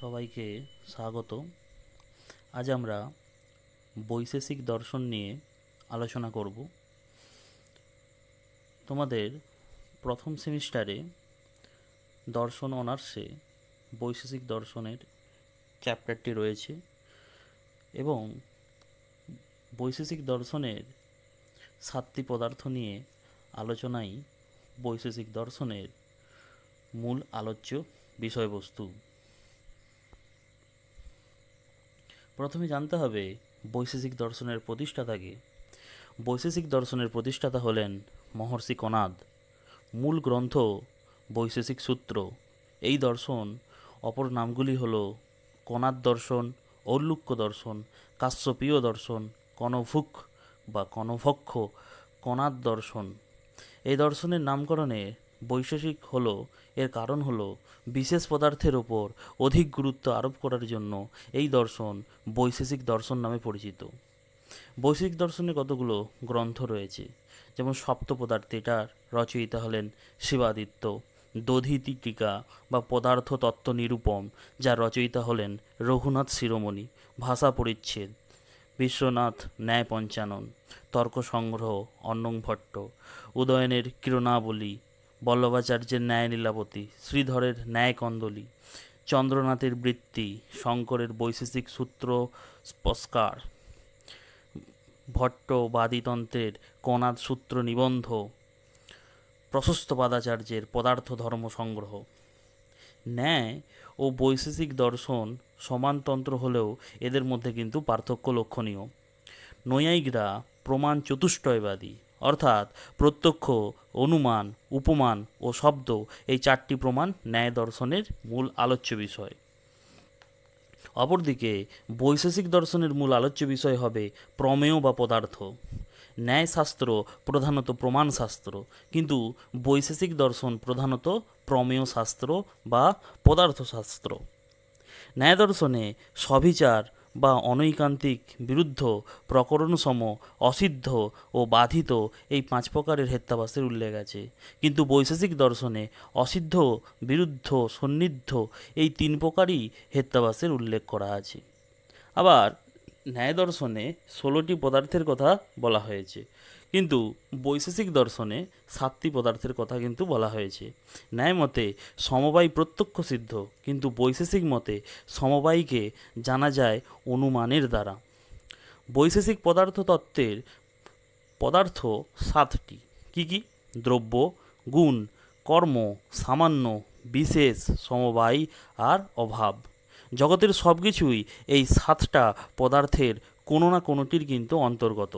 সবাইকে স্বাগত। আজ আমরা বৈশেষিক দর্শন নিয়ে আলোচনা করব। তোমাদের প্রথম সেমিস্টারে দর্শন অনার্সে বৈশেষিক দর্শনের চ্যাপ্টারটি রয়েছে এবং বৈশেষিক দর্শনের 7টি পদার্থ নিয়ে আলোচনাই বৈশেষিক দর্শনের মূল আলোচ্য বিষয়বস্তু। প্রথমে জানতে হবে বৈশেষিক দর্শনের প্রতিষ্ঠাতাকে। বৈশেষিক দর্শনের প্রতিষ্ঠাতা হলেন মহর্ষি কণাদ। মূল গ্রন্থ বৈশেষিক সূত্র। এই দর্শন অপর নামগুলি হল কণাদ দর্শন, ঔলুক্য দর্শন, কাশ্যপীয় দর্শন, কণভুক বা কণভক্ষ, কণাদ দর্শন। এই দর্শনের নামকরণে বৈশেষিক হলো এর কারণ হলো বিশেষ পদার্থের ওপর অধিক গুরুত্ব আরোপ করার জন্য এই দর্শন বৈশেষিক দর্শন নামে পরিচিত। বৈশেষিক দর্শনে কতগুলো গ্রন্থ রয়েছে, যেমন সপ্ত পদার্থ, এটার রচয়িতা হলেন শিবাদিত্য। দধীতি টিকা বা পদার্থ তত্ত্ব নিরূপম, যার রচয়িতা হলেন রঘুনাথ শিরোমণি। ভাষা পরিচ্ছেদ বিশ্বনাথ ন্যায় পঞ্চানন। তর্ক সংগ্রহ অন্নং ভট্ট। উদয়নের কিরণাবলী, বল্লভাচার্যের ন্যায় লীলাবতী, শ্রীধরের ন্যায় কন্দলী, চন্দ্রনাথের বৃত্তি, শঙ্করের বৈশেষিক সূত্র স্পস্কার, ভট্ট বাদিতন্ত্রের কণাদ সূত্র নিবন্ধ, প্রশস্তপাদাচার্যের পদার্থ ধর্ম সংগ্রহ। ন্যায় ও বৈশেষিক দর্শন সমানতন্ত্র হলেও এদের মধ্যে কিন্তু পার্থক্য লক্ষণীয়। নৈয়ায়িকরা প্রমাণ চতুষ্টয়বাদী, অর্থাৎ প্রত্যক্ষ, অনুমান, উপমান ও শব্দ, এই 4টি প্রমাণ ন্যায় দর্শনের মূল আলোচ্য বিষয়। অপরদিকে বৈশেষিক দর্শনের মূল আলোচ্য বিষয় হবে প্রমেয় বা পদার্থ। ন্যায়শাস্ত্র প্রধানত প্রমাণ শাস্ত্র, কিন্তু বৈশেষিক দর্শন প্রধানত প্রমেয় শাস্ত্র বা পদার্থশাস্ত্র। ন্যায় দর্শনে স্ববিচার বা অনৈকান্তিক, বিরুদ্ধ, প্রকরণসম, অসিদ্ধ ও বাধিত, এই 5 প্রকারের হেত্যাবাসের উল্লেখ আছে, কিন্তু বৈশেষিক দর্শনে অসিদ্ধ, বিরুদ্ধ, সন্নিধ্য, এই 3 প্রকারই হেত্যাবাসের উল্লেখ করা আছে। আবার ন্যায় দর্শনে 16টি পদার্থের কথা বলা হয়েছে, কিন্তু বৈশেষিক দর্শনে 7টি পদার্থের কথা কিন্তু বলা হয়েছে। ন্যায় মতে সমবায় প্রত্যক্ষ সিদ্ধ, কিন্তু বৈশেষিক মতে সমবায়কে জানা যায় অনুমানের দ্বারা। বৈশেষিক পদার্থ তত্ত্বের পদার্থ 7টি। কি কি? দ্রব্য, গুণ, কর্ম, সামান্য, বিশেষ, সমবায় আর অভাব। জগতের সব কিছুই এই 7টা পদার্থের কোনো না কোনোটির কিন্তু অন্তর্গত।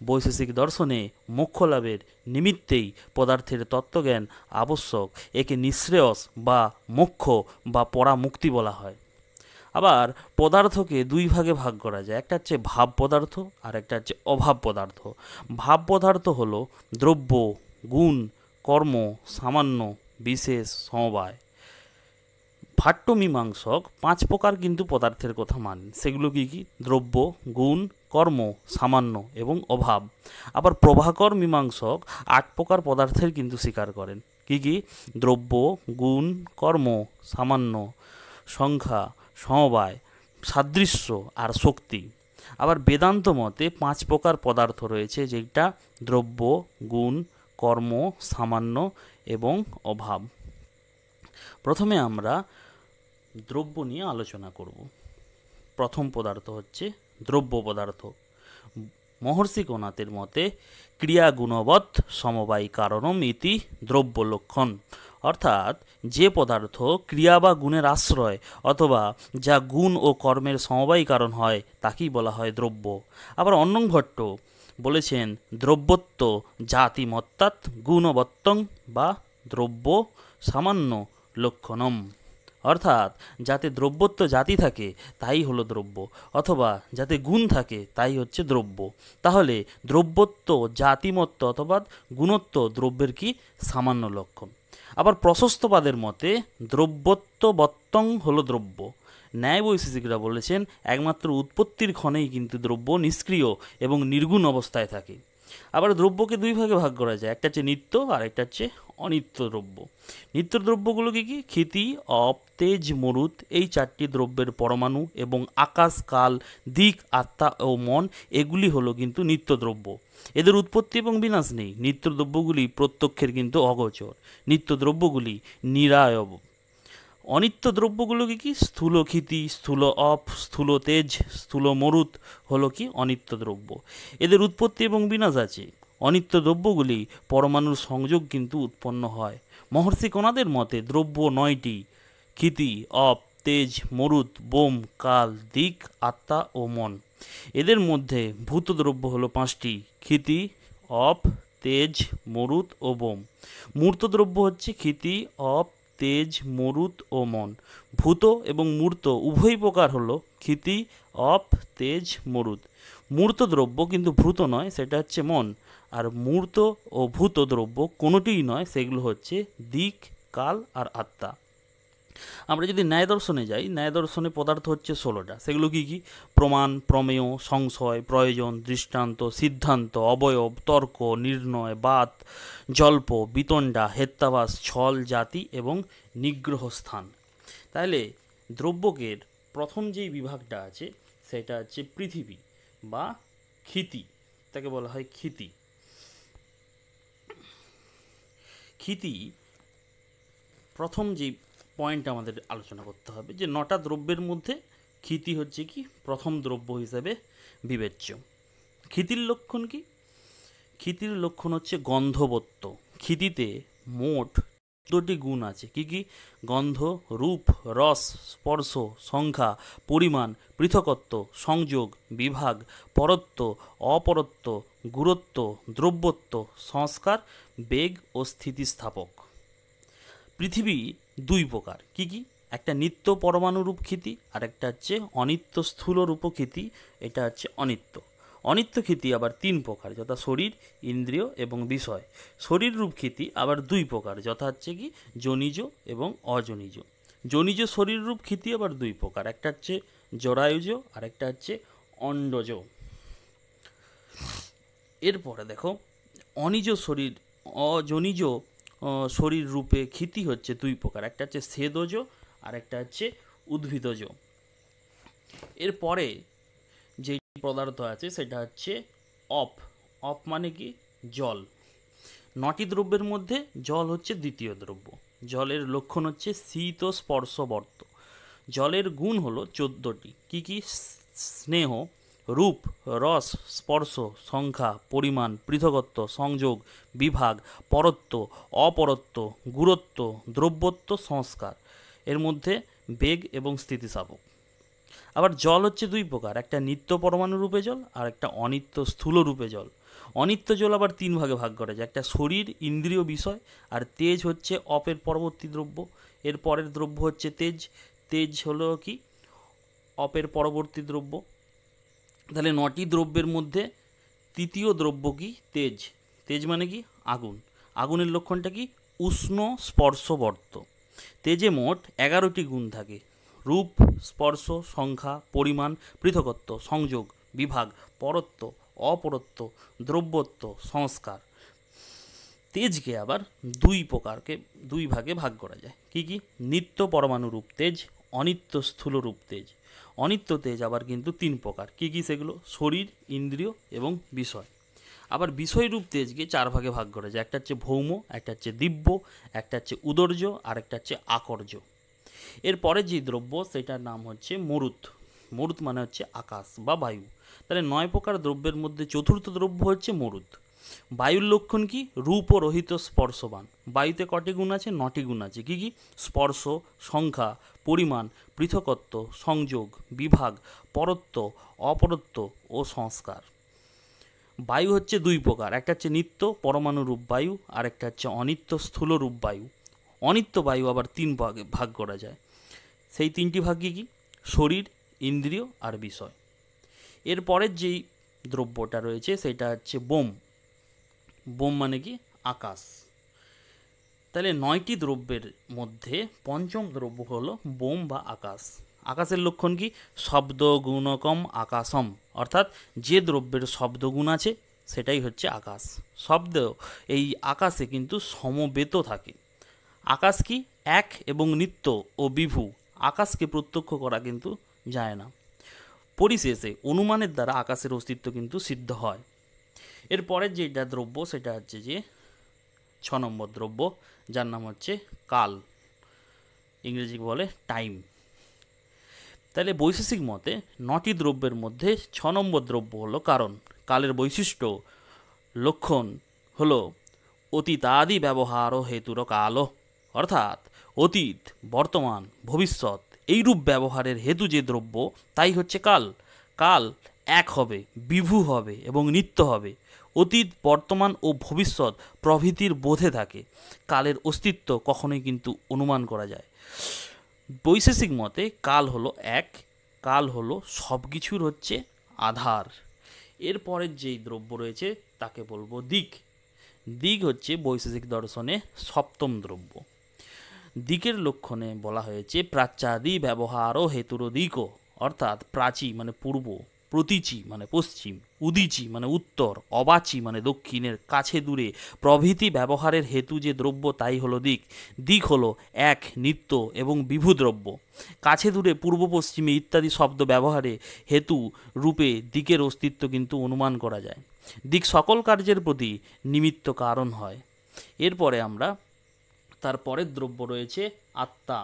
বৈশেষিক দর্শনে মোক্ষ লাভের নিমিত্তেই পদার্থের তত্ত্বজ্ঞান আবশ্যক। একে নিঃশ্রেয়স বা মোক্ষ বা পরামুক্তি বলা হয়। আবার পদার্থকে 2 ভাগে ভাগ করা যায়, একটা হচ্ছে ভাব পদার্থ আর একটা হচ্ছে অভাব পদার্থ। ভাব পদার্থ হলো দ্রব্য, গুণ, কর্ম, সামান্য, বিশেষ, সমবায়। ভাট্টমীমাংসক 5 প্রকার কিন্তু পদার্থের কথা মানেন। সেগুলো কি কি? দ্রব্য, গুণ, কর্ম, সামান্য এবং অভাব। আবার প্রভাকর মীমাংসক 8 প্রকার পদার্থের কিন্তু স্বীকার করেন। কি কি? দ্রব্য, গুণ, কর্ম, সামান্য, সংখ্যা, সমবায়, সাদৃশ্য আর শক্তি। আবার বেদান্ত মতে 5 প্রকার পদার্থ রয়েছে, যেটা দ্রব্য, গুণ, কর্ম, সামান্য এবং অভাব। প্রথমে আমরা দ্রব্য নিয়ে আলোচনা করব। প্রথম পদার্থ হচ্ছে দ্রব্য পদার্থ। মহর্ষি কণাদের মতে ক্রিয়া গুণবৎ সমবায় কারণম ইতি দ্রব্য লক্ষণ, অর্থাৎ যে পদার্থ ক্রিয়া বা গুণের আশ্রয় অথবা যা গুণ ও কর্মের সমবায় কারণ হয় তাকেই বলা হয় দ্রব্য। আবার অন্নং ভট্ট বলেছেন দ্রব্যত্ব জাতিমত্তাৎ গুণবত্তং বা দ্রব্য সামান্য লক্ষণম, অর্থাৎ যাতে দ্রব্যত্ব জাতি থাকে তাই হলো দ্রব্য, অথবা যাতে গুণ থাকে তাই হচ্ছে দ্রব্য। তাহলে দ্রব্যত্ব জাতিমত্ব অথবা গুণত্ব দ্রব্যের কি? সামান্য লক্ষণ। আবার প্রশস্তবাদের মতে দ্রব্যত্ব বত্তং হলো দ্রব্য। ন্যায় বৈশেষিকরা বলেছেন একমাত্র উৎপত্তির ক্ষণেই কিন্তু দ্রব্য নিষ্ক্রিয় এবং নির্গুণ অবস্থায় থাকে। আবার দ্রব্যকে 2 ভাগে ভাগ করা যায়, একটা হচ্ছে নিত্য আর একটা হচ্ছে অনিত্য দ্রব্য। নিত্য দ্রব্যগুলো কি কি? ক্ষিতি, অপ, তেজ মরুত এই চারটি দ্রব্যের পরমাণু এবং আকাশ কাল দিক আত্মা ও মন এগুলি হলো কিন্তু নিত্য দ্রব্য। এদের উৎপত্তি এবং বিনাশ নেই। নিত্য দ্রব্যগুলি প্রত্যক্ষের কিন্তু অগোচর। নিত্য দ্রব্যগুলি নিরায়ব। অনিত্য দ্রব্যগুলোকে কি স্থূল ক্ষিতি, স্থূল অপ, স্থূল তেজ, স্থূল মরুত হলো কি অনিত্য দ্রব্য। এদের উৎপত্তি এবং বিনাশ আছে। অনিত্য দ্রব্যগুলি পরমাণুর সংযোগ কিন্তু উৎপন্ন হয়। মহর্ষি কোনাদের মতে দ্রব্য 9টি: ক্ষিতি, অপ, তেজ, মরুত, বোম, কাল, দিক, আত্মা ও মন। এদের মধ্যে ভূত দ্রব্য হলো 5টি: ক্ষিতি, অপ, তেজ, মরুত ও বোম। মূর্ত দ্রব্য হচ্ছে ক্ষিতি, অপ, তেজ, মরুত ও মন। ভূত এবং মূর্ত উভয় প্রকার হলো ক্ষিতি, অপ, তেজ, মরুত। মূর্ত দ্রব্য কিন্তু ভূত নয়, সেটা হচ্ছে মন। আর মূর্ত ও ভূত দ্রব্য কোনোটিই নয়, সেগুলো হচ্ছে দিক, কাল আর আত্মা। আমরা যদি ন্যায় দর্শনে যাই, ন্যায় দর্শনে পদার্থ হচ্ছে 16টা। সেগুলো কি কি? প্রমাণ, প্রমেয়, সংশয়, প্রয়োজন, দৃষ্টান্ত, সিদ্ধান্ত, অবয়ব, তর্ক, নির্ণয়, বাত, জল্প, বিতণ্ডা, হেত্যাবাস, ছল, জাতি এবং নিগ্রহ স্থান। তাহলে দ্রব্যকের প্রথম যেই বিভাগটা আছে সেটা হচ্ছে পৃথিবী বা ক্ষিতি, তাকে বলা হয় ক্ষিতি। ক্ষিতি প্রথম যে পয়েন্ট আমাদের আলোচনা করতে হবে যে 9টা দ্রব্যের মধ্যে ক্ষিতি হচ্ছে কি প্রথম দ্রব্য হিসেবে বিবেচ্য। ক্ষিতির লক্ষণ কি? ক্ষিতির লক্ষণ হচ্ছে গন্ধবত্ত। ক্ষিতিতে মোট 14টি গুণ আছে। কি কি? গন্ধ, রূপ, রস, স্পর্শ, সংখ্যা, পরিমাণ, পৃথকত্ব, সংযোগ, বিভাগ, পরত্ব, অপরত্ব, গুরুত্ব, দ্রব্যত্ব, সংস্কার, বেগ ও স্থিতিস্থাপক। পৃথিবী 2 প্রকার। কি কি? একটা নিত্য পরমাণুরূপ ক্ষিতি আর একটা হচ্ছে অনিত্য স্থূলরূপ ক্ষিতি, এটা হচ্ছে অনিত্য। অনিত্য ক্ষিতি আবার 3 প্রকার, যথা শরীর, ইন্দ্রিয় এবং বিষয়। শরীর রূপ ক্ষিতি আবার 2 প্রকার, যথা হচ্ছে কি জনিজ এবং অজনিজ। জনিজ শরীর রূপ ক্ষিতি আবার 2 প্রকার, একটা হচ্ছে জরায়ুজ আর একটা হচ্ছে অন্ডজ। এরপরে দেখো অনিজ শরীর, অজনিজ শরীর রূপে ক্ষিতি হচ্ছে 2 প্রকার, একটা হচ্ছে ছেদজ আর একটা হচ্ছে উদ্ভিদজ। এরপরে যে পদার্থ আছে সেটা হচ্ছে অপ। অপ মানে কি? জল। 9টি দ্রব্যের মধ্যে জল হচ্ছে দ্বিতীয় দ্রব্য। জলের লক্ষণ হচ্ছে শীত স্পর্শবর্ত। জলের গুণ হলো 14টি। কি কি? স্নেহ, রূপ, রস, স্পর্শ, সংখ্যা, পরিমাণ, পৃথকত্ব, সংযোগ, বিভাগ, পরত্ব, অপরত্ব, গুরুত্ব, দ্রব্যত্ব, সংস্কার। এর মধ্যে বেগ এবং স্থিতিস্থাপক। আবার জল হচ্ছে 2 প্রকার, একটা নিত্য পরমাণু রূপে জল আর একটা অনিত্য স্থূল রূপে জল। অনিত্য জল আবার 3 ভাগে ভাগ করা যায়, একটা শরীর, ইন্দ্রিয়, বিষয়। আর তেজ হচ্ছে অপের পরবর্তী দ্রব্য। এর পরের দ্রব্য হচ্ছে তেজ। তেজ হলো কি অপের পরবর্তী দ্রব্য। তাহলে 9টি দ্রব্যের মধ্যে তৃতীয় দ্রব্য কি? তেজ। তেজ মানে কি? আগুন। আগুনের লক্ষণটা কি? উষ্ণ স্পর্শবর্ত। তেজে মোট 11টি গুণ থাকে: রূপ, স্পর্শ, সংখ্যা, পরিমাণ, পৃথকত্ব, সংযোগ, বিভাগ, পরত্ব, অপরত্ব, দ্রব্যত্ব, সংস্কার। তেজকে আবার 2 ভাগে ভাগ করা যায়। কি কি? নিত্য পরমাণুরূপ তেজ, অনিত্য স্থূলরূপ তেজ। অনিত্য তেজ আবার কিন্তু 3 প্রকার। কি কি সেগুলো? শরীর, ইন্দ্রিয় এবং বিষয়। আবার বিষয়রূপ তেজকে 4 ভাগে ভাগ করা যায়, একটা হচ্ছে ভৌম, একটা হচ্ছে দিব্য, একটা হচ্ছে উদর্য আর একটা হচ্ছে আকর্য। এরপরে যে দ্রব্য সেটার নাম হচ্ছে মরুত। মরুত মানে হচ্ছে আকাশ বা বায়ু। তাহলে 9 প্রকার দ্রব্যের মধ্যে চতুর্থ দ্রব্য হচ্ছে মরুত। বায়ুর লক্ষণ কি? রূপরহিত স্পর্শবান। বায়ুতে কটি গুণ আছে? 9টি গুণ আছে। কি কি? স্পর্শ, সংখ্যা, পরিমাণ, পৃথকত্ব, সংযোগ, বিভাগ, পরত্ব, অপরত্ব ও সংস্কার। বায়ু হচ্ছে 2 প্রকার, একটা হচ্ছে নিত্য পরমাণুরূপ বায়ু আর একটা হচ্ছে অনিত্য স্থূলরূপ বায়ু। অনিত্য বায়ু আবার 3 ভাগে ভাগ করা যায়। সেই 3টি ভাগ কি? শরীর, ইন্দ্রিয় আর বিষয়। এরপরের যেই দ্রব্যটা রয়েছে সেটা হচ্ছে বোম। বোম মানে কি? আকাশ। তাহলে 9টি দ্রব্যের মধ্যে পঞ্চম দ্রব্য হলো বোম বা আকাশ। আকাশের লক্ষণ কি? শব্দ গুণকম আকাশম, অর্থাৎ যে দ্রব্যের শব্দগুণ আছে সেটাই হচ্ছে আকাশ। শব্দ এই আকাশে কিন্তু সমবেত থাকে। আকাশ কি? এক এবং নিত্য ও বিভু আকাশকে প্রত্যক্ষ করা কিন্তু যায় না। পরিশেষে অনুমানের দ্বারা আকাশের অস্তিত্ব কিন্তু সিদ্ধ হয়। এরপরের যেটা দ্রব্য সেটা হচ্ছে যে 6 নম্বর দ্রব্য, যার নাম হচ্ছে কাল, ইংরেজি বলে টাইম। তাহলে বৈশেষিক মতে 9টি দ্রব্যের মধ্যে 6 নম্বর দ্রব্য হলো কারণ। কালের বৈশিষ্ট্য লক্ষণ হলো অতীতাদি ব্যবহার ও হেতুর কাল, অর্থাৎ অতীত, বর্তমান, ভবিষ্যৎ এইরূপ ব্যবহারের হেতু যে দ্রব্য তাই হচ্ছে কাল। কাল এক হবে, বিভু হবে এবং নিত্য হবে। অতীত, বর্তমান ও ভবিষ্যৎ প্রভৃতির বোধে থাকে। কালের অস্তিত্ব কখনোই কিন্তু অনুমান করা যায়। বৈশেষিক মতে কাল হলো এক, কাল হলো সব কিছুর হচ্ছে আধার। এরপরের যেই দ্রব্য রয়েছে তাকে বলবো দিক। দিক হচ্ছে বৈশেষিক দর্শনে 7ম দ্রব্য। দিকের লক্ষণে বলা হয়েছে প্রাচ্যাদি ব্যবহার ও হেতুর দিকও, অর্থাৎ প্রাচী মানে পূর্ব, প্রতীচী মানে পশ্চিম, উদীচী মানে উত্তর, অবাচী মানে দক্ষিণের কাছে দূরে প্রভৃতি ব্যবহারের হেতু যে দ্রব্য তাই হলো দিক। দিক হলো এক, নিত্য এবং বিভু দ্রব্য। কাছে দূরে, পূর্ব পশ্চিমে ইত্যাদি শব্দ ব্যবহারে হেতু রূপে দিকের অস্তিত্ব কিন্তু অনুমান করা যায়। দিক সকল কার্যের প্রতি নিমিত্ত কারণ হয়। এরপরে আমরা তার পরের দ্রব্য রয়েছে আত্মা।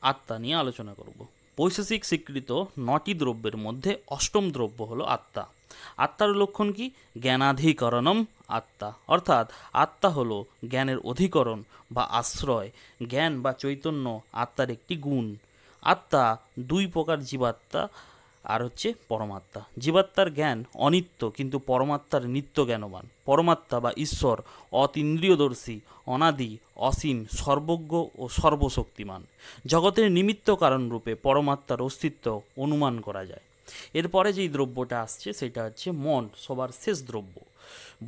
আত্মা নিয়ে আলোচনা করব। বৈশেষিক স্বীকৃত 9টি দ্রব্যের মধ্যে 8ম দ্রব্য হলো আত্মা। আত্মার লক্ষণ কি? জ্ঞানাধিকরণম আত্মা, অর্থাৎ আত্মা হলো জ্ঞানের অধিকরণ বা আশ্রয়। জ্ঞান বা চৈতন্য আত্মার একটি গুণ। আত্মা 2 প্রকার, জীবাত্মা আর হচ্ছে পরমাত্মা। জীবাত্মার জ্ঞান অনিত্য কিন্তু পরমাত্মার নিত্য জ্ঞানবান। পরমাত্মা বা ঈশ্বর অতীন্দ্রিয়দর্শী, অনাদি, অসীম, সর্বজ্ঞ ও সর্বশক্তিমান। জগতের নিমিত্ত কারণ রূপে পরমাত্মার অস্তিত্ব অনুমান করা যায়। এরপরে যেই দ্রব্যটা আসছে সেটা হচ্ছে মন, সবার শেষ দ্রব্য।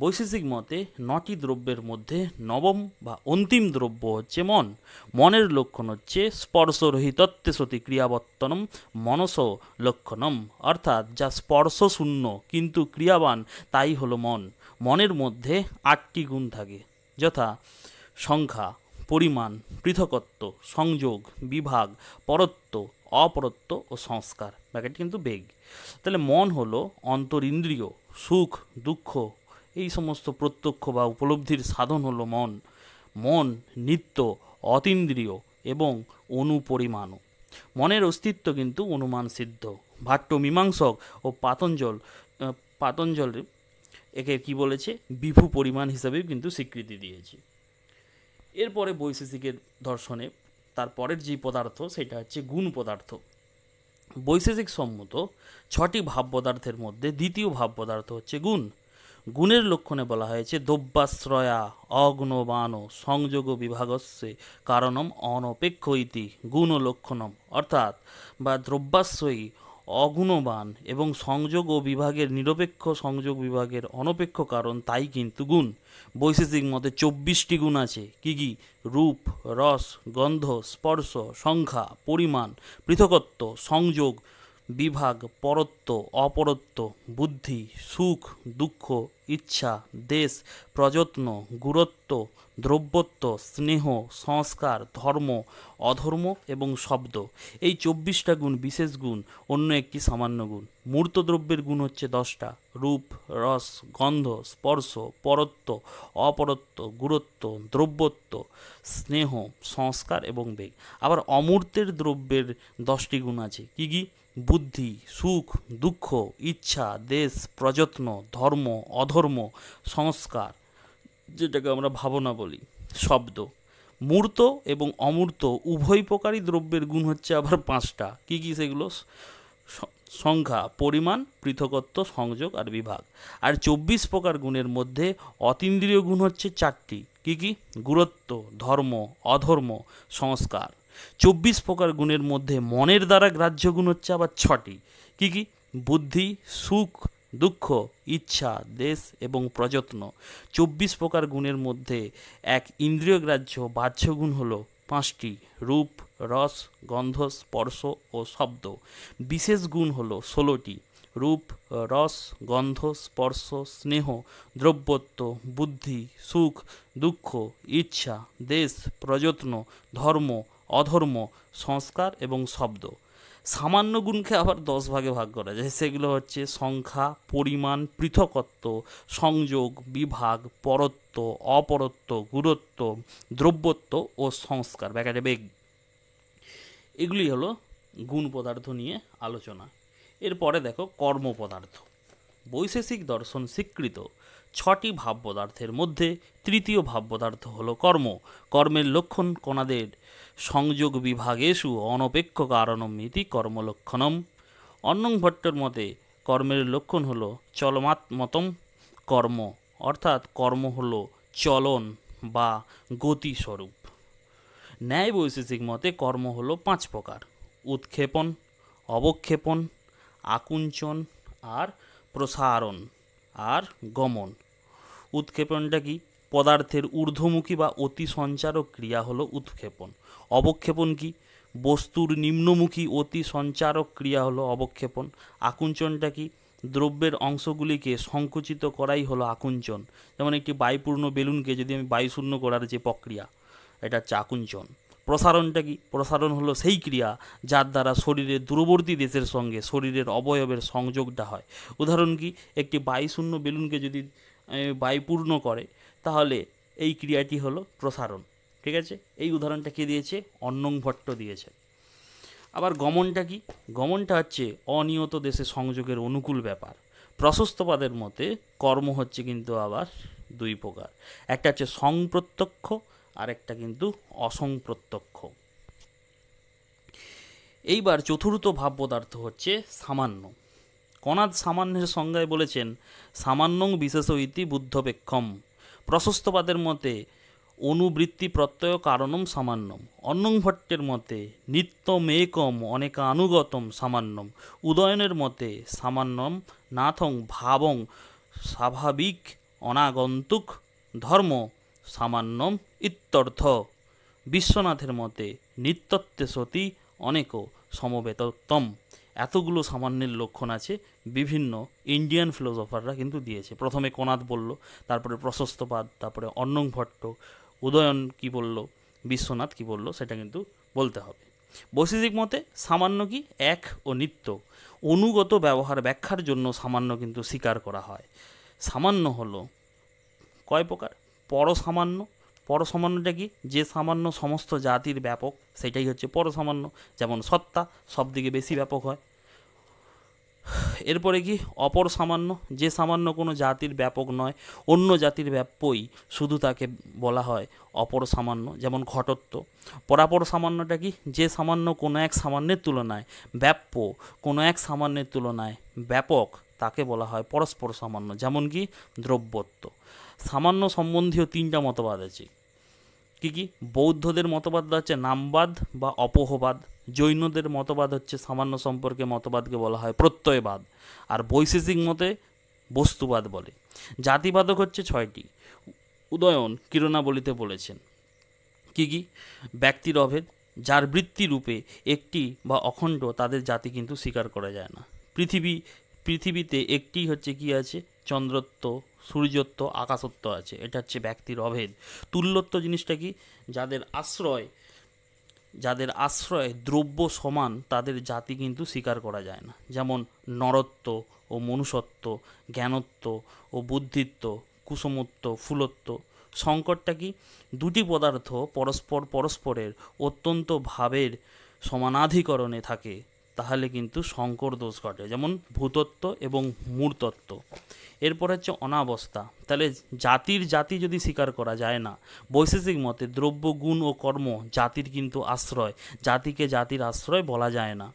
বৈশেষিক মতে 9টি দ্রব্যের মধ্যে 9ম বা অন্তিম দ্রব্য হচ্ছে মন। মনের লক্ষণ হচ্ছে স্পর্শরহিতত্বে সতি ক্রিয়াবর্তনম মনস লক্ষণম, অর্থাৎ যা স্পর্শ শূন্য কিন্তু ক্রিয়াবান তাই হলো মন। মনের মধ্যে 8টি গুণ থাকে, যথা সংখ্যা, পরিমাণ, পৃথকত্ব, সংযোগ, বিভাগ, পরত্ব, অপরত্ব ও সংস্কার। ব্যাকেট কিন্তু বেগ। তাহলে মন হলো অন্তরিন্দ্রিয়, সুখ, দুঃখ এই সমস্ত প্রত্যক্ষ বা উপলব্ধির সাধন হলো মন। মন নিত্য, অতীন্দ্রিয় এবং অনুপরিমাণও। মনের অস্তিত্ব কিন্তু অনুমান সিদ্ধ। ভাট্ট মীমাংসক ও পাতঞ্জল একে কি বলেছে? বিভু পরিমাণ হিসাবেও কিন্তু স্বীকৃতি দিয়েছে। এরপরে বৈশেষিকের দর্শনে তারপরের যে পদার্থ সেটা হচ্ছে গুণ পদার্থ। বৈশেষিক সম্মত 6টি ভাব পদার্থের মধ্যে দ্বিতীয় ভাব পদার্থ হচ্ছে গুণ। গুণের লক্ষণে বলা হয়েছে দ্রব্যাশ্রয়া অগুণবান সংযোগ বিভাগস্যে কারণম অনপেক্ষ ইতি গুণ লক্ষণম, অর্থাৎ বা দ্রব্যাশ্রয়ী, অগুণবান এবং সংযোগ ও বিভাগের নিরপেক্ষ, সংযোগ বিভাগের অনপেক্ষ কারণ তাই কিন্তু গুণ। বৈশেষিক মতে 24টি গুণ আছে। কি কি? রূপ, রস, গন্ধ, স্পর্শ, সংখ্যা, পরিমাণ, পৃথকত্ব, সংযোগ, বিভাগ, পরত্ব, অপরত্ব, বুদ্ধি, সুখ, দুঃখ, ইচ্ছা, দেশ, প্রযত্ন, গুরুত্ব, দ্রব্যত্ব, স্নেহ, সংস্কার, ধর্ম, অধর্ম এবং শব্দ। এই 24টা গুণ বিশেষ গুণ, অন্য একটি সামান্য গুণ। মূর্ত দ্রব্যের গুণ হচ্ছে 10টা: রূপ, রস, গন্ধ, স্পর্শ, পরত্ব, অপরত্ব, গুরুত্ব, দ্রব্যত্ব, স্নেহ, সংস্কার এবং বেগ। আবার অমূর্তের দ্রব্যের 10টি গুণ আছে। কি কি? বুদ্ধি, সুখ, দুঃখ, ইচ্ছা, দেশ, প্রযত্ন, ধর্ম, অধর্ম, সংস্কার, যেটাকে আমরা ভাবনা বলি, শব্দ। মূর্ত এবং অমূর্ত উভয় প্রকারই দ্রব্যের গুণ হচ্ছে আবার 5টা। কি কি সেগুলো? সংখ্যা, পরিমাণ, পৃথকত্ব, সংযোগ আর বিভাগ। আর 24 প্রকার গুণের মধ্যে অতীন্দ্রিয় গুণ হচ্ছে 4টি। কি কি? গুরুত্ব, ধর্ম, অধর্ম, সংস্কার। 24 প্রকার গুণের মধ্যে মনের দ্বারা গ্রাহ্য গুণ হচ্ছে আবার 6টি। কি কি? বুদ্ধি, সুখ, দুঃখ, ইচ্ছা, দেশ এবং প্রযত্ন। 24 প্রকার গুণের মধ্যে এক ইন্দ্রিয় গ্রাহ্য বাহ্য গুণ হলো 5টি: রূপ, রস, গন্ধ, স্পর্শ ও শব্দ। বিশেষ গুণ হলো 16টি: রূপ, রস, গন্ধ, স্পর্শ, স্নেহ, দ্রব্যত্ব, বুদ্ধি, সুখ, দুঃখ, ইচ্ছা, দেশ, প্রযত্ন, ধর্ম, অধর্ম, সংস্কার এবং শব্দ। সামান্য গুণকে আবার 10 ভাগে ভাগ করা যায়, সেগুলো হচ্ছে সংখ্যা, পরিমাণ, পৃথকত্ব, সংযোগ, বিভাগ, পরত্ব, অপরত্ব, গুরুত্ব, দ্রব্যত্ব ও সংস্কার ব্যাখ্যাটা বেগ। এগুলি হলো গুণ পদার্থ নিয়ে আলোচনা। এরপরে দেখো কর্ম পদার্থ। বৈশেষিক দর্শন স্বীকৃত 6টি ভাব পদার্থের মধ্যে তৃতীয় ভাব পদার্থ হলো কর্ম। কর্মের লক্ষণ কণাদের সংযোগ বিভাগেষু অনপেক্ষ কারণম ইতি কর্মলক্ষণম। অন্নং ভট্টের মতে কর্মের লক্ষণ হলো চলমাত্মতম কর্ম, অর্থাৎ কর্ম হলো চলন বা গতিস্বরূপ। ন্যায় বৈশেষিক মতে কর্ম হলো 5 প্রকার: উৎক্ষেপণ, অবক্ষেপণ, আকুঞ্চন আর প্রসারণ আর গমন। উৎক্ষেপণটা কি? পদার্থের ঊর্ধ্বমুখী বা অতি সঞ্চারক ক্রিয়া হলো উৎক্ষেপণ। অবক্ষেপণ কি? বস্তুর নিম্নমুখী অতি সঞ্চারক ক্রিয়া হলো অবক্ষেপণ। আকুঞ্চনটা কি? দ্রব্যের অংশগুলিকে সংকুচিত করাই হলো আকুঞ্চন। যেমন একটি বায়ুপূর্ণ বেলুনকে যদি আমি বায়ুশূন্য করার যে প্রক্রিয়া, এটা হচ্ছে আকুঞ্চন। প্রসারণটা কি? প্রসারণ হলো সেই ক্রিয়া যার দ্বারা শরীরের দূরবর্তী দেশের সঙ্গে শরীরের অবয়বের সংযোগটা হয়। উদাহরণ কি? একটি বায়ুশূন্য বেলুনকে যদি বায়ুপূর্ণ করে তাহলে এই ক্রিয়াটি হলো প্রসারণ। ঠিক আছে, এই উদাহরণটা কে দিয়েছে? অন্নং ভট্ট দিয়েছে। আবার গমনটা কি? গমনটা হচ্ছে অনিয়ত দেশে সংযোগের অনুকূল ব্যাপার। প্রশস্তবাদের মতে কর্ম হচ্ছে কিন্তু আবার 2 প্রকার, একটা হচ্ছে সংপ্রত্যক্ষ আর একটা কিন্তু অসংপ্রত্যক্ষ। এইবার চতুর্থ ভাব পদার্থ হচ্ছে সামান্য। কণাদ সামান্যের সংজ্ঞায় বলেছেন সামান্যং বিশেষ ইতি বুদ্ধপেক্ষম। প্রশস্তবাদের মতে অনুবৃত্তি প্রত্যয় কারণম সামান্যম। অন্নং ভট্টের মতে নিত্যমেকম অনেকানুগতম সামান্যম। উদয়নের মতে সামান্যম নাথং ভাবং স্বাভাবিক অনাগন্তুক ধর্ম সামান্যম ইত্যর্থ। বিশ্বনাথের মতে নিত্যত্বে সতী অনেক সমবেততম। এতগুলো সামান্যের লক্ষণ আছে, বিভিন্ন ইন্ডিয়ান ফিলোসফাররা কিন্তু দিয়েছে। প্রথমে কণাদ বলল, তারপরে প্রশস্তবাদ, তারপরে অন্নং ভট্ট, উদয়ন কি বলল, বিশ্বনাথ কি বলল, সেটা কিন্তু বলতে হবে। বৈশেষিক মতে সামান্য কি? এক ও নিত্য। অনুগত ব্যবহার ব্যাখ্যার জন্য সামান্য কিন্তু স্বীকার করা হয়। সামান্য হলো কয় প্রকার? পরসামান্য। পরসামান্যটা কি? যে সামান্য সমস্ত জাতির ব্যাপক, সেটাই হচ্ছে পরসামান্য। যেমন সত্তা সব দিকে বেশি ব্যাপক হয়। এরপরে কি? অপর সামান্য। যে সামান্য কোনো জাতির ব্যাপক নয়, অন্য জাতির ব্যাপ্যই, শুধু তাকে বলা হয় অপর সামান্য। যেমন ঘটত্ব। পরাপর সামান্যটা কি? যে সামান্য কোনো এক সামান্যের তুলনায় ব্যাপ্য, কোনো এক সামান্যের তুলনায় ব্যাপক, তাকে বলা হয় পরস্পর সামান্য। যেমন কি? দ্রব্যত্ব। সামান্য সম্বন্ধীয় 3টা মতবাদ আছে। কি কি? বৌদ্ধদের মতবাদ হচ্ছে নামবাদ বা অপোহবাদ। জৈনদের মতবাদ হচ্ছে সামান্য সম্পর্কে মতবাদকে বলা হয় প্রত্যয়বাদ। আর বৈশেষিক মতে বস্তুবাদ বলে। জাতিবাদক হচ্ছে 6টি। উদয়ন কিরণাবলীতে বলেছেন। কি কি? ব্যক্তির অভেদ, যার বৃত্তিরূপে একটি বা অখণ্ড, তাদের জাতি কিন্তু স্বীকার করা যায় না। পৃথিবীতে একটি হচ্ছে কি আছে? চন্দ্রত্ব, সূর্যত্ব, আকাশত্ব আছে। এটা হচ্ছে ব্যক্তির অভেদ। তুল্যত্ব জিনিসটা কি? যাদের আশ্রয় দ্রব্য সমান, তাদের জাতি কিন্তু স্বীকার করা যায় না। যেমন নরত্ব ও মনুষ্যত্ব, জ্ঞানত্ব ও বুদ্ধিত্ব, কুসুমত্ব, ফুলত্ব। সংকটটা কি? দুটি পদার্থ পরস্পরের অত্যন্ত ভাবের সমানাধিকরণে থাকে, তাহলে কিন্তু সংকর দোষ ঘটে। যেমন ভূতত্ব এবং মূর্তত্ব। এরপর হচ্ছে অনাবস্থা। তাহলে জাতি যদি স্বীকার করা যায় না। বৈশেষিক মতে দ্রব্য, গুণ ও কর্ম জাতির কিন্তু আশ্রয়, জাতিকে জাতির আশ্রয় বলা যায় না।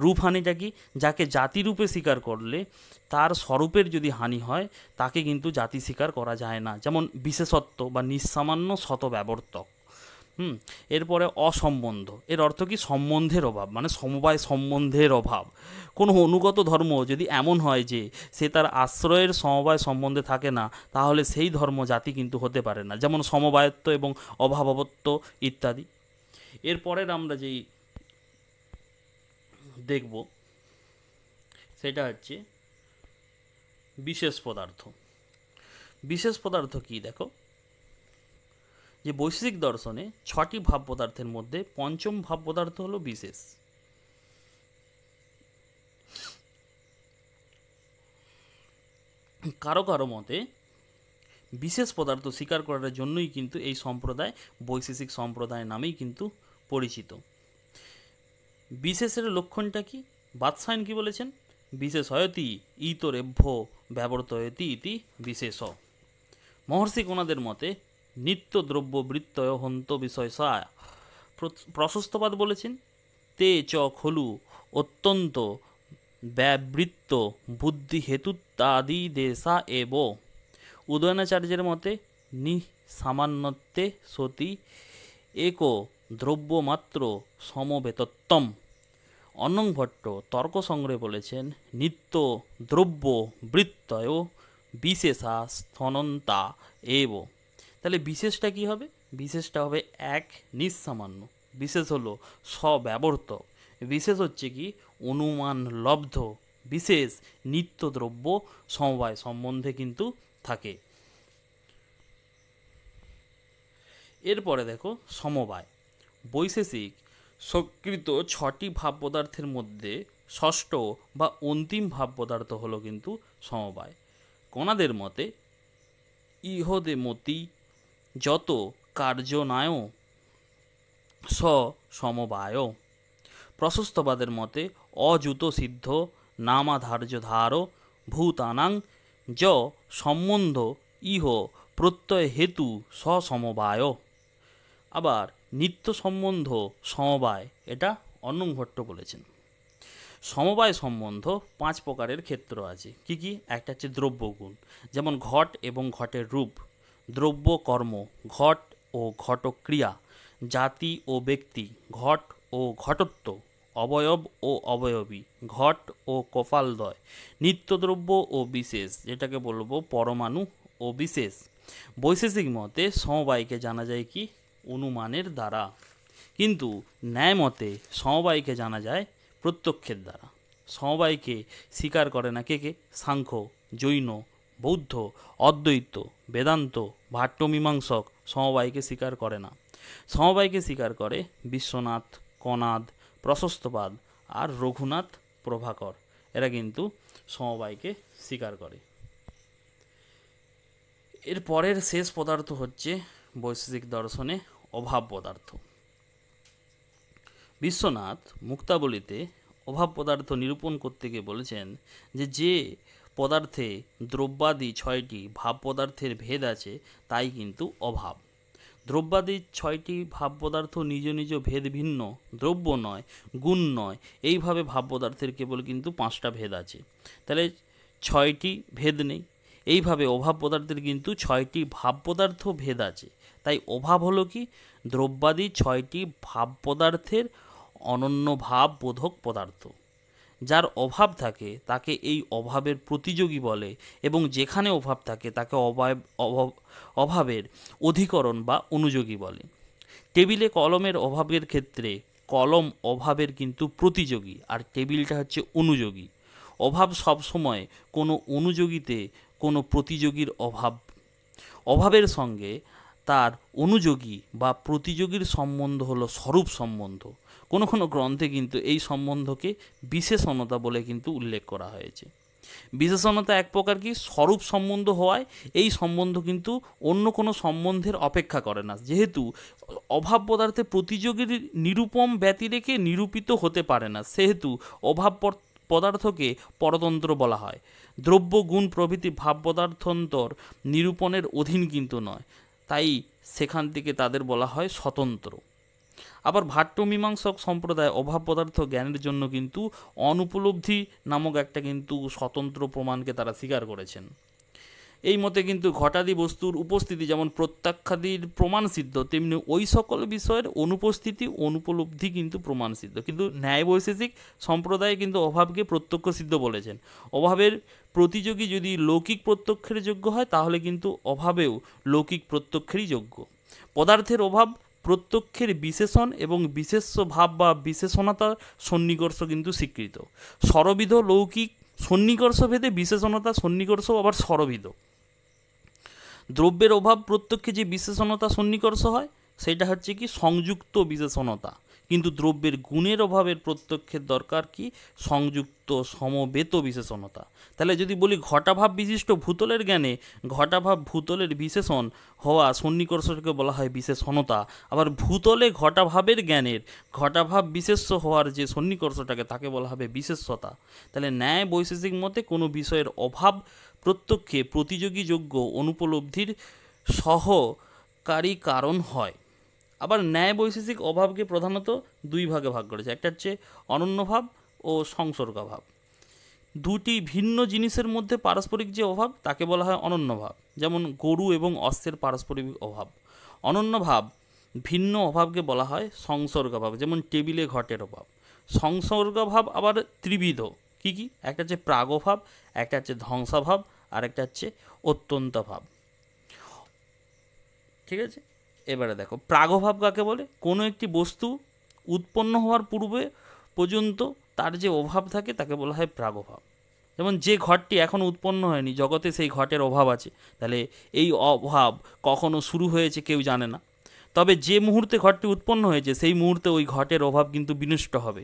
রূপহানিটা কি? যাকে জাতিরূপে স্বীকার করলে তার স্বরূপের যদি হানি হয়, তাকে কিন্তু জাতি স্বীকার করা যায় না। যেমন বিশেষত্ব বা নিঃসামান্য শতব্যবর্তক। এরপরে অসম্বন্ধ। এর অর্থ কি? সম্বন্ধের অভাব, মানে সমবায় সম্বন্ধের অভাব। কোনো অনুগত ধর্ম যদি এমন হয় যে সে তার আশ্রয়ের সমবায় সম্বন্ধে থাকে না, তাহলে সেই ধর্ম জাতি কিন্তু হতে পারে না। যেমন সমবায়ত্ব এবং অভাবত্ব ইত্যাদি। এরপরের আমরা যেই দেখব সেটা হচ্ছে বিশেষ পদার্থ। বিশেষ পদার্থ কি? দেখো, যে বৈশেষিক দর্শনে 6টি ভাব পদার্থের মধ্যে পঞ্চম ভাব পদার্থ হলো বিশেষ। কারো কারো মতে বিশেষ পদার্থ স্বীকার করার জন্যই কিন্তু এই সম্প্রদায় বৈশেষিক সম্প্রদায় নামেই কিন্তু পরিচিত। বিশেষের লক্ষণটা কি? বাদশায়ন কি বলেছেন? বিশেষয়তি ইতরেভ্য ব্যবর্তয়তি ইতি বিশেষ। মহর্ষি কোনাদের মতে নিত্য দ্রব্য বৃত্তয় হন্ত বিষয়সা। প্রশস্তবাদ বলেছেন তে চ খলু অত্যন্ত ব্যবৃত্ত বুদ্ধি হেতুত্বাদি দেশা এব। উদয়নাচার্যের মতে নিঃসামান্যত্বে সতি এক দ্রব্যমাত্র সমবেতত্বম। অন্নং ভট্ট তর্ক সংগ্রহে বলেছেন নিত্য দ্রব্য বৃত্তয় বিশেষা স্থনন্তা এব। তাহলে বিশেষটা কি হবে? বিশেষটা হবে এক নিঃসামান্য, বিশেষ হলো স্বব্যবর্তক, বিশেষ হচ্ছে কি অনুমান লব্ধ, বিশেষ নিত্য দ্রব্য সমবায় সম্বন্ধে কিন্তু থাকে। এরপরে দেখো সমবায়। বৈশেষিক স্বীকৃত 6টি ভাব পদার্থের মধ্যে ষষ্ঠ বা অন্তিম ভাব পদার্থ হলো কিন্তু সমবায়। কোনাদের মতে ইহদে মতি যত কার্যনায় স সমবায়। প্রশস্তবাদের মতে অযুত সিদ্ধ নামাধার্য ধার ভূতানাং য সম্বন্ধ ইহ প্রত্যয় হেতু সমবায়। আবার নিত্য সম্বন্ধ সমবায়, এটা অন্নং ভট্ট বলেছেন। সমবায় সম্বন্ধ 5 প্রকারের ক্ষেত্র আছে। কি কি? একটা হচ্ছে দ্রব্যগুণ, যেমন ঘট এবং ঘটের রূপ, দ্রব্য কর্ম, ঘট ও ঘটক্রিয়া, জাতি ও ব্যক্তি, ঘট ও ঘটত্ব, অবয়ব ও অবয়বী, ঘট ও কপালদ্বয়, নিত্যদ্রব্য ও বিশেষ, যেটাকে বলবো পরমাণু ও বিশেষ। বৈশেষিক মতে সমবায়কে জানা যায় কি? অনুমানের দ্বারা, কিন্তু ন্যায় মতে সমবায়কে জানা যায় প্রত্যক্ষের দ্বারা। সমবায়কে স্বীকার করে না কে কে? সাংখ্য, জৈন, বৌদ্ধ, অদ্বৈত, বেদান্ত, ভাট্টমীমাংসক সমবায়কে স্বীকার করে না। সমবায়কে স্বীকার করে বিশ্বনাথ, কনাদ, প্রশস্তবাদ আর রঘুনাথ প্রভাকর, এরা কিন্তু সমবায়কে স্বীকার করে। এর পরের শেষ পদার্থ হচ্ছে বৈশেষিক দর্শনে অভাব পদার্থ। বিশ্বনাথ মুক্তাবলীতে অভাব পদার্থ নিরূপণ করতে গিয়ে বলেছেন যে পদার্থে দ্রব্যাদি 6টি ভাব পদার্থের ভেদ আছে তাই কিন্তু অভাব। দ্রব্যাদি 6টি ভাব পদার্থ নিজ নিজ ভেদ ভিন্ন, দ্রব্য নয়, গুণ নয়, এইভাবে ভাব পদার্থের কেবল কিন্তু 5টা ভেদ আছে, তাহলে 6টি ভেদ নেই। এইভাবে অভাব পদার্থের কিন্তু 6টি ভাব পদার্থ ভেদ আছে, তাই অভাব হলো কি? দ্রব্যাদি 6টি ভাব পদার্থের অনন্য ভাব বোধক পদার্থ। যার অভাব থাকে তাকে এই অভাবের প্রতিযোগী বলে, এবং যেখানে অভাব থাকে তাকে অভাবের অধিকরণ বা অনুযোগী বলে। টেবিলে কলমের অভাবের ক্ষেত্রে কলম অভাবের কিন্তু প্রতিযোগী, আর টেবিলটা হচ্ছে অনুযোগী। অভাব সবসময় কোনো অনুযোগীতে কোনো প্রতিযোগীর অভাবের সঙ্গে তার অনুযোগী বা প্রতিযোগীর সম্বন্ধ হলো স্বরূপ সম্বন্ধ। কোনো কোনো গ্রন্থে কিন্তু এই সম্বন্ধকে বিশেষণতা বলে কিন্তু উল্লেখ করা হয়েছে। বিশেষণতা এক প্রকার কি? স্বরূপ সম্বন্ধ হওয়ায় এই সম্বন্ধ কিন্তু অন্য কোনো সম্বন্ধের অপেক্ষা করে না, যেহেতু অভাব পদার্থে প্রতিযোগীর নিরূপম ব্যতিরেকে নিরূপিত হতে পারে না, সেহেতু অভাব পদার্থকে পরতন্ত্র বলা হয়। দ্রব্য, গুণ প্রভৃতি ভাব পদার্থন্তর নিরূপণের অধীন কিন্তু নয়, তাই সেখান থেকে তাদের বলা হয় স্বতন্ত্র। আবার ভাট্টমীমাংসক সম্প্রদায় অভাব পদার্থ জ্ঞানের জন্য কিন্তু অনুপলব্ধি নামক একটা কিন্তু স্বতন্ত্র প্রমাণকে তারা স্বীকার করেছেন। এই মতে কিন্তু ঘটাদি বস্তুর উপস্থিতি যেমন প্রত্যাখ্যাদির প্রমাণ সিদ্ধ, তেমনি ওই সকল বিষয়ের অনুপস্থিতি অনুপলব্ধি কিন্তু প্রমাণ সিদ্ধ। কিন্তু ন্যায় বৈশেষিক সম্প্রদায় কিন্তু অভাবকে প্রত্যক্ষ সিদ্ধ বলেছেন। অভাবের প্রতিযোগী যদি লৌকিক প্রত্যক্ষের যোগ্য হয়, তাহলে কিন্তু অভাবেও লৌকিক প্রত্যক্ষেরই যোগ্য। পদার্থের অভাব প্রত্যক্ষের বিশেষণ এবং বিশেষ্য ভাব বা বিশেষণতার সন্নিকর্ষ কিন্তু স্বীকৃত। স্বরবিধ লৌকিক সন্নিকর্ষ ভেদে বিশেষণতা সন্নিকর্ষ আবার স্বরবিধ। দ্রব্যের অভাব প্রত্যক্ষে যে বিশেষণতা সন্নিকর্ষ হয় সেটা হচ্ছে কি সংযুক্ত বিশেষণতা, কিন্তু দ্রব্যের গুণের অভাবের প্রত্যক্ষের দরকার কি সংযুক্ত সমবেত বিশেষণতা। তাহলে যদি বলি ঘটাভাব বিশিষ্ট ভূতলের জ্ঞানে ঘটাভাব ভূতলের বিশেষণ হওয়া সন্নিকর্ষকে বলা হয় বিশেষণতা, আবার ভূতলে ঘটাভাবের জ্ঞানের ঘটাভাব বিশেষ্য হওয়ার যে সন্নিকর্ষটাকে তাকে বলা হবে বিশেষ্যতা। তাহলে ন্যায় বৈশেষিক মতে কোনো বিষয়ের অভাব প্রত্যক্ষে প্রতিযোগীযোগ্য অনুপলব্ধির সহকারী কারণ হয়। আবার ন্যায় বৈশেষিক অভাবকে প্রধানত দুই ভাগে ভাগ করেছে, একটা হচ্ছে অনন্যভাব ও সংসর্গভাব। দুটি ভিন্ন জিনিসের মধ্যে পারস্পরিক যে অভাব তাকে বলা হয় অনন্যভাব, যেমন গরু এবং অশ্বের পারস্পরিক অভাব। অনন্যভাব ভিন্ন অভাবকে বলা হয় সংসর্গভাব, যেমন টেবিলে ঘটের অভাব। সংসর্গভাব আবার ত্রিবিধ, কি কি? একটা হচ্ছে প্রাগভাব, একটা হচ্ছে ধ্বংসাভাব, আর একটা হচ্ছে অত্যন্তভাব। ঠিক আছে, এবারে দেখো প্রাগভাব কাকে বলে? কোনো একটি বস্তু উৎপন্ন হওয়ার পূর্বে পর্যন্ত তার যে অভাব থাকে তাকে বলা হয় প্রাগভাব। যেমন যে ঘটটি এখন উৎপন্ন হয়নি, জগতে সেই ঘটের অভাব আছে, তাহলে এই অভাব কখনো শুরু হয়েছে কেউ জানে না। তবে যে মুহূর্তে ঘটটি উৎপন্ন হয়েছে সেই মুহূর্তে ওই ঘটের অভাব কিন্তু বিনষ্ট হবে।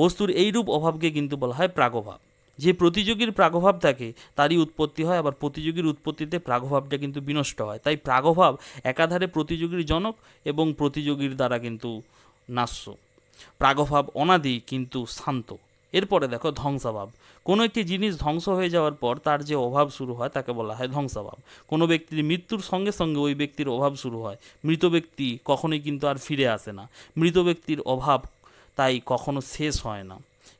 বস্তুর এইরূপ অভাবকে কিন্তু বলা হয় প্রাগভাব। যে প্রতিযোগীর প্রাগভাব থাকে তারই উৎপত্তি হয়, আবার প্রতিযোগীর উৎপত্তিতে প্রাগভাবটা কিন্তু বিনষ্ট হয়। তাই প্রাগভাব একাধারে প্রতিযোগীর জনক এবং প্রতিযোগীর দ্বারা কিন্তু নাশ্য। প্রাগভাব অনাদি কিন্তু শান্ত। এরপরে দেখো ধ্বংসাভাব। কোনো একটি জিনিস ধ্বংস হয়ে যাওয়ার পর তার যে অভাব শুরু হয় তাকে বলা হয় ধ্বংসাভাব। কোনো ব্যক্তির মৃত্যুর সঙ্গে সঙ্গে ওই ব্যক্তির অভাব শুরু হয়। মৃত ব্যক্তি কখনোই কিন্তু আর ফিরে আসে না। মৃত ব্যক্তির অভাব তাই কখনো শেষ হয় না,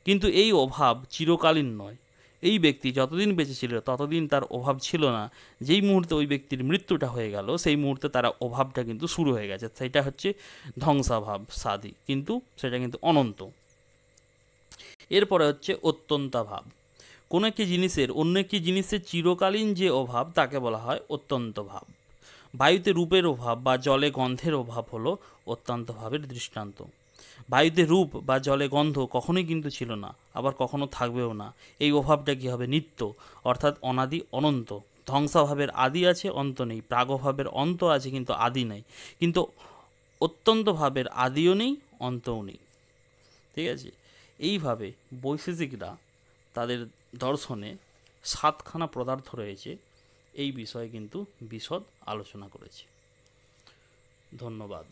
কিন্তু এই অভাব চিরকালীন নয়। এই ব্যক্তি যতদিন বেঁচে ছিল ততদিন তার অভাব ছিল না। যেই মুহূর্তে ওই ব্যক্তির মৃত্যুটা হয়ে গেল সেই মুহূর্তে তার অভাবটা কিন্তু শুরু হয়ে গেছে, সেটা হচ্ছে ধ্বংসাভাব সাদি, কিন্তু সেটা কিন্তু অনন্ত। এরপরে হচ্ছে অত্যন্তাভাব। কোনো একটি জিনিসের অন্য একটি জিনিসের চিরকালীন যে অভাব তাকে বলা হয় অত্যন্তভাব। বায়ুতে রূপের অভাব বা জলে গন্ধের অভাব হলো অত্যন্তভাবের দৃষ্টান্ত। বায়ুতে রূপ বা জলে গন্ধ কখনোই কিন্তু ছিল না, আবার কখনো থাকবেও না। এই অভাবটা কী হবে? নিত্য, অর্থাৎ অনাদি অনন্ত। ধ্বংসাভাবের আদি আছে, অন্ত নেই। প্রাগভাবের অন্ত আছে কিন্তু আদি নেই, কিন্তু অত্যন্তভাবের আদিও নেই, অন্তও নেই। ঠিক আছে, এইভাবে বৈশেষিকরা তাদের দর্শনে সাতখানা পদার্থ রয়েছে এই বিষয়ে কিন্তু বিশদ আলোচনা করেছে। ধন্যবাদ।